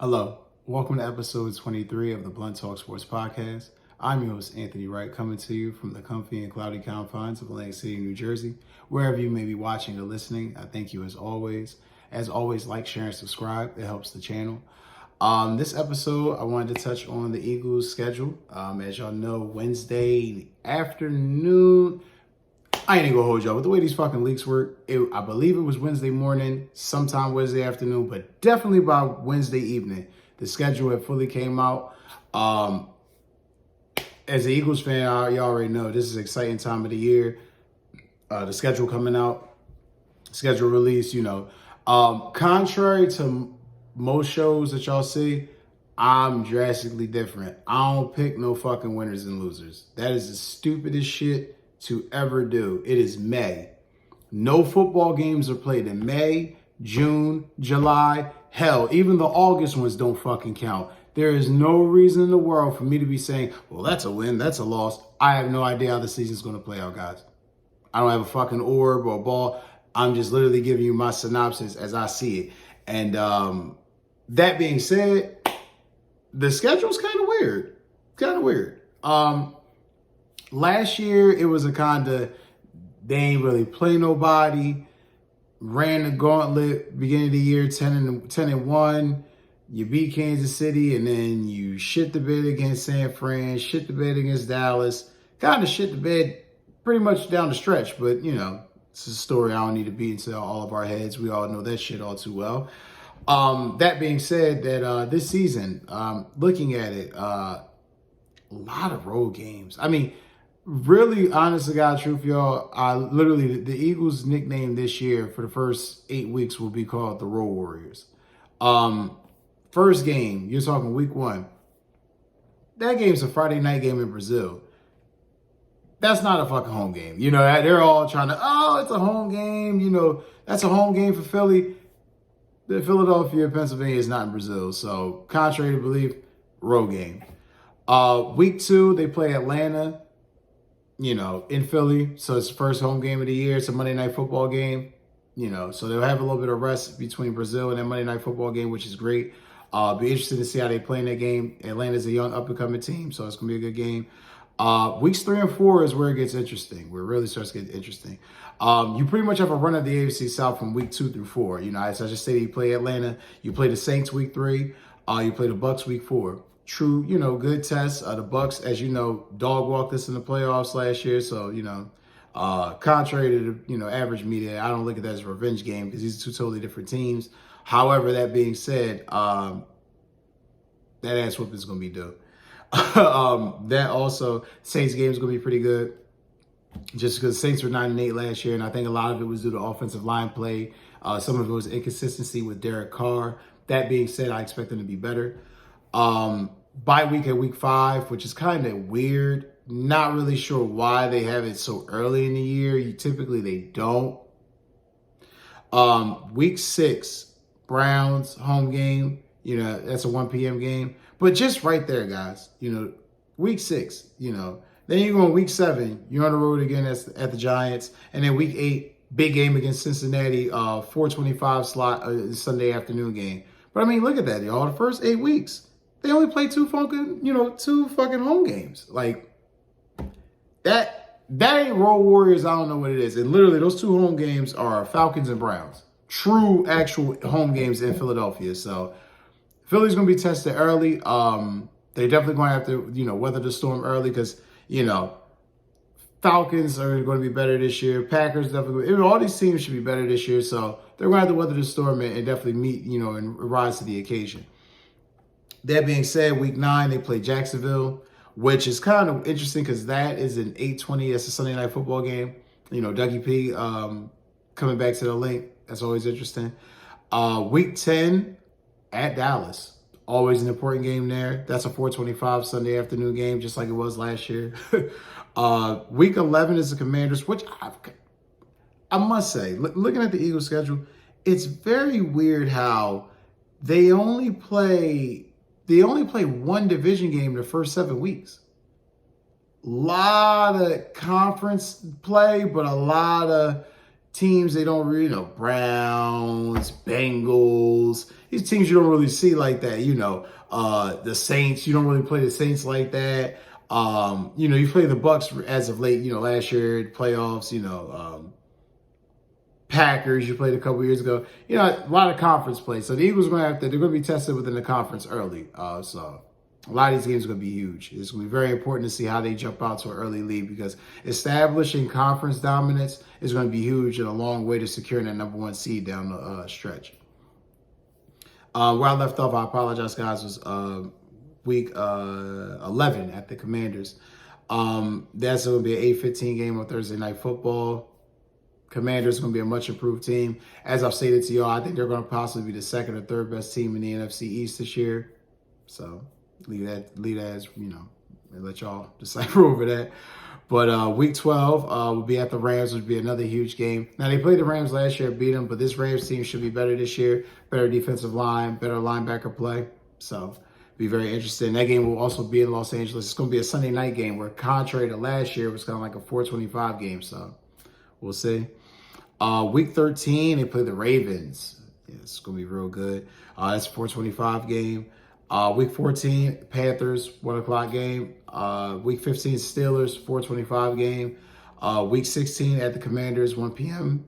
Hello, welcome to episode 23 of the Blunt Talk Sports Podcast. I'm your host, Anthony Wright, coming to you from the comfy and cloudy confines of Atlantic City, New Jersey. Wherever you may be watching or listening, I thank you as always. As always, like, share, and subscribe. It helps the channel. This episode, I wanted to touch on the Eagles' schedule. As y'all know, Wednesday afternoon, I ain't gonna hold y'all, but the way these fucking leaks work, I believe it was Wednesday morning, sometime Wednesday afternoon, but definitely by Wednesday evening, the schedule had fully came out. As an Eagles fan, you already know this is an exciting time of the year. The schedule coming out, schedule release, contrary to most shows that y'all see, I'm drastically different. I don't pick no fucking winners and losers. That is the stupidest shit to ever do. It is May. No football games are played in May, June, July. Hell, even the August ones don't fucking count. There is no reason in the world for me to be saying, well, that's a win, that's a loss. I have no idea how the season's going to play out, guys. I don't have a fucking orb or a ball. I'm just literally giving you my synopsis as I see it. And that being said, the schedule's kind of weird. Last year, it was a kind of, they ain't really play nobody. Ran the gauntlet, beginning of the year, 10-1. You beat Kansas City, and then you shit the bed against San Fran, shit the bed against Dallas. Kind of shit the bed pretty much down the stretch, but, it's a story I don't need to beat into all of our heads. We all know that shit all too well. That being said, that this season, looking at it, a lot of road games. I mean, really, honest to God, truth, y'all, the Eagles' nickname this year for the first 8 weeks will be called the Road Warriors. First game, you're talking week 1. That game's a Friday night game in Brazil. That's not a fucking home game. They're all trying to, it's a home game. That's a home game for Philly. The Philadelphia, Pennsylvania is not in Brazil. So, contrary to belief, road game. Week 2, they play Atlanta, in Philly. So, it's the first home game of the year. It's a Monday Night Football game, So, they'll have a little bit of rest between Brazil and that Monday Night Football game, which is great. Be interested to see how they play in that game. Atlanta's a young up-and-coming team, so it's going to be a good game. Weeks 3 and 4 is where it gets interesting, where it really starts to get interesting. You pretty much have a run of the AFC South from week 2 through 4. As I just said, you play Atlanta, you play the Saints week 3, you play the Bucks week 4. True, good test. The Bucks, as you know, dog walked us in the playoffs last year, so contrary to the average media, I don't look at that as a revenge game because these are two totally different teams. However, that being said, that ass whooping is going to be dope. That also, Saints game is going to be pretty good. Just because Saints were 9-8 last year, and I think a lot of it was due to offensive line play. Some of it was inconsistency with Derek Carr. That being said, I expect them to be better. Bye week at week 5, which is kind of weird. Not really sure why they have it so early in the year. Typically, they don't. Week 6, Browns home game. That's a 1 p.m. game. But just right there, guys, week 6, then you go on week 7, you're on the road again at the Giants. And then week 8, big game against Cincinnati, 4:25 slot, Sunday afternoon game. But I mean, look at that, y'all. The first 8 weeks, they only played two fucking home games. Like, that ain't Road Warriors. I don't know what it is. And literally, those 2 home games are Falcons and Browns. True, actual home games in Philadelphia. So, Philly's going to be tested early. They're definitely going to have to, weather the storm early because, Falcons are going to be better this year. Packers definitely, all these teams should be better this year. So they're going to have to weather the storm and definitely meet, and rise to the occasion. That being said, week 9, they play Jacksonville, which is kind of interesting because that is an 8:20. That's a Sunday night football game. Dougie P coming back to the link. That's always interesting. Week 10 at Dallas. Always an important game there. That's a 4:25 Sunday afternoon game, just like it was last year. Week 11 is the Commanders, which I must say, looking at the Eagles schedule, it's very weird how they only play one division game the first 7 weeks. Lot of conference play, but a lot of teams they don't really know. Browns, Bengals, these teams you don't really see like that. The Saints, you don't really play the Saints like that. You play the Bucks as of late, last year, playoffs, Packers, you played a couple years ago. A lot of conference play. So the Eagles they're going to be tested within the conference early. So a lot of these games are going to be huge. It's going to be very important to see how they jump out to an early lead, because establishing conference dominance is going to be huge and a long way to securing that number 1 seed down the stretch. Where I left off, I apologize, guys, was week 11 at the Commanders. That's going to be an 8:15 game on Thursday Night Football. Commanders going to be a much improved team. As I've stated to y'all, I think they're going to possibly be the second or third best team in the NFC East this year. So leave that as, and let y'all decipher over that. But week 12 will be at the Rams, which would be another huge game. Now, they played the Rams last year, beat them, but this Rams team should be better this year. Better defensive line, better linebacker play. So be very interesting. That game will also be in Los Angeles. It's going to be a Sunday night game, where contrary to last year, it was kind of like a 4:25 game. So we'll see. Week 13, they play the Ravens. Yeah, it's going to be real good. That's a 4:25 game. Week 14, Panthers, 1 o'clock game. Week 15, Steelers, 4:25 game. Week 16 at the Commanders, 1 p.m.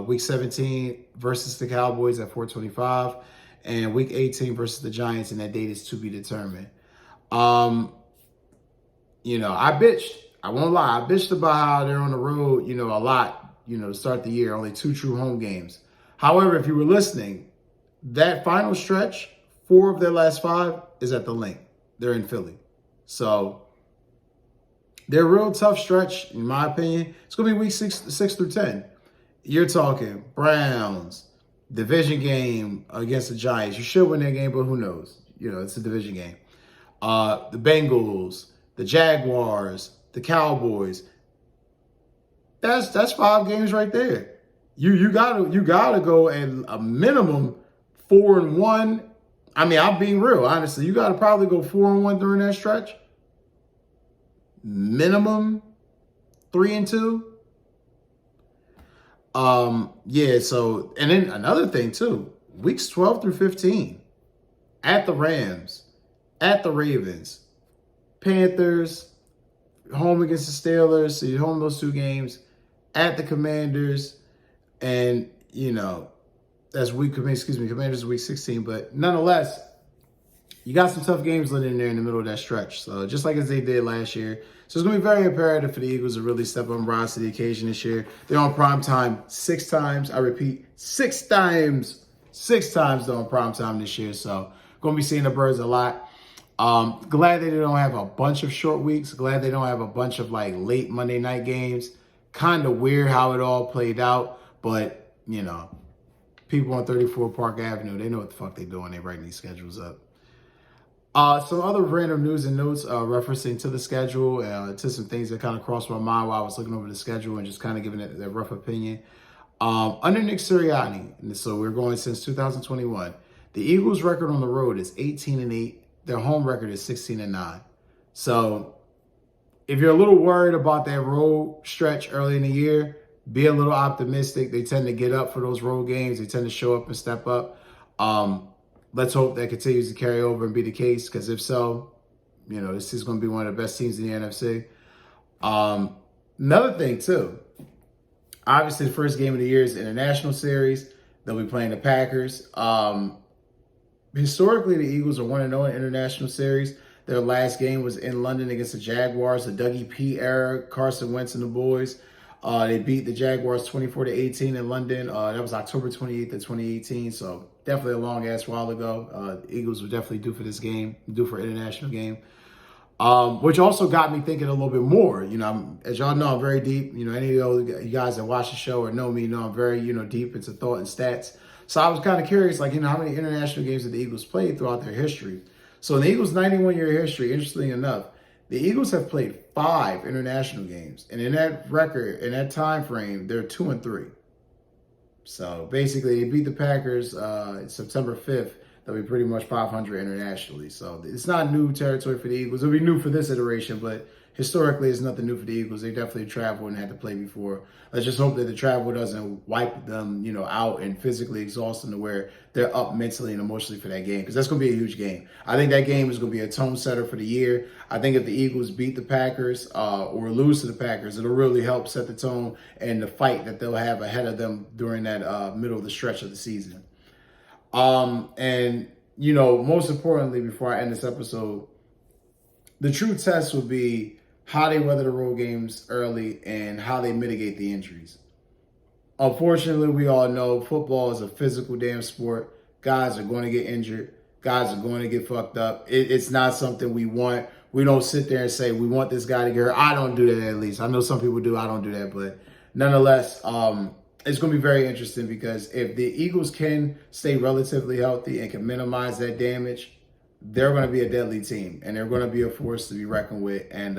Week 17 versus the Cowboys at 4:25. And week 18 versus the Giants, and that date is to be determined. I bitched. I won't lie. I bitched about how they're on the road, a lot, to start the year. Only 2 true home games. However, if you were listening, that final stretch, 4 of their last 5 is at the Link. They're in Philly. So they're a real tough stretch, in my opinion. It's going to be week 6 through 10. You're talking Browns, division game against the Giants. You should win that game, but who knows? It's a division game. The Bengals, the Jaguars, the Cowboys. That's 5 games right there. You gotta go at a minimum 4-1. I mean, I'm being real, honestly. You gotta probably go 4-1 during that stretch. Minimum 3-2. So, and then another thing too, weeks 12 through 15, at the Rams, at the Ravens, Panthers, home against the Steelers, so you're home those 2 games, at the Commanders, and, that's Commanders week 16, but nonetheless, you got some tough games in there in the middle of that stretch. So just like as they did last year. So it's going to be very imperative for the Eagles to really step up and rise to the occasion this year. They're on prime time 6 times. I repeat, 6 times. 6 times they're on prime time this year. So going to be seeing the Birds a lot. Glad that they don't have a bunch of short weeks. Glad they don't have a bunch of late Monday night games. Kind of weird how it all played out. But, people on 34 Park Avenue, they know what the fuck they're doing. They're writing these schedules up. Some other random news and notes referencing to the schedule, to some things that kind of crossed my mind while I was looking over the schedule and just kind of giving it a rough opinion. Under Nick Sirianni, and so we're going since 2021, the Eagles' record on the road is 18-8. Their home record is 16-9. So if you're a little worried about that road stretch early in the year, be a little optimistic. They tend to get up for those road games. They tend to show up and step up. Let's hope that continues to carry over and be the case, because if so, this is going to be one of the best teams in the NFC. Another thing, too, obviously the first game of the year is the International Series. They'll be playing the Packers. Historically, the Eagles are 1-0 in International Series. Their last game was in London against the Jaguars, the Dougie P era, Carson Wentz and the boys. They beat the Jaguars 24-18 in London. That was October 28th of 2018. So definitely a long ass while ago. The Eagles were definitely due for this game, due for an international game. Which also got me thinking a little bit more. As y'all know, I'm very deep. Any of you guys that watch the show or know me know I'm very, deep into thought and stats. So I was kind of curious, how many international games did the Eagles play throughout their history? So in the Eagles' 91-year history, interestingly enough, the Eagles have played 5 international games, and in that record, in that time frame, they're 2-3. So basically, they beat the Packers September 5th. they'll be pretty much 500 internationally. So it's not new territory for the Eagles. It'll be new for this iteration, but historically, it's nothing new for the Eagles. They definitely traveled and had to play before. Let's just hope that the travel doesn't wipe them, out and physically exhaust them to where they're up mentally and emotionally for that game, because that's going to be a huge game. I think that game is going to be a tone setter for the year. I think if the Eagles beat the Packers or lose to the Packers, it'll really help set the tone and the fight that they'll have ahead of them during that middle of the stretch of the season. And most importantly, before I end this episode, the true test will be how they weather the road games early and how they mitigate the injuries. Unfortunately, we all know football is a physical damn sport. Guys are going to get injured. Guys are going to get fucked up. It's not something we want. We don't sit there and say, we want this guy to get hurt. I don't do that, at least. I know some people do. I don't do that. But nonetheless, it's going to be very interesting, because if the Eagles can stay relatively healthy and can minimize that damage, they're going to be a deadly team, and they're going to be a force to be reckoned with. And,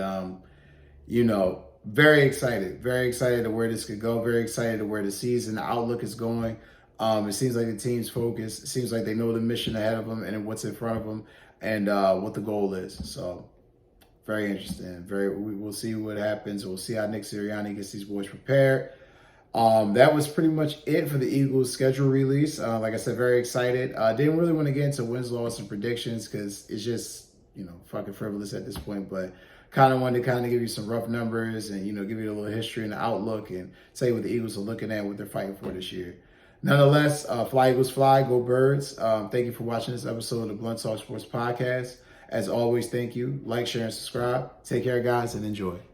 very excited to where this could go. Very excited to where the season, the outlook is going. It seems like the team's focused. It seems like they know the mission ahead of them and what's in front of them, and what the goal is. So very interesting. We'll see what happens. We'll see how Nick Sirianni gets these boys prepared. That was pretty much it for the Eagles schedule release. Like I said, very excited. Didn't really want to get into wins, loss, and predictions, because it's just, fucking frivolous at this point, but kind of wanted to give you some rough numbers and, give you a little history and the outlook and tell you what the Eagles are looking at, what they're fighting for this year. Nonetheless, fly Eagles fly, go Birds. Thank you for watching this episode of the Blunt Talk Sports Podcast. As always, thank you. Like, share, and subscribe. Take care, guys, and enjoy.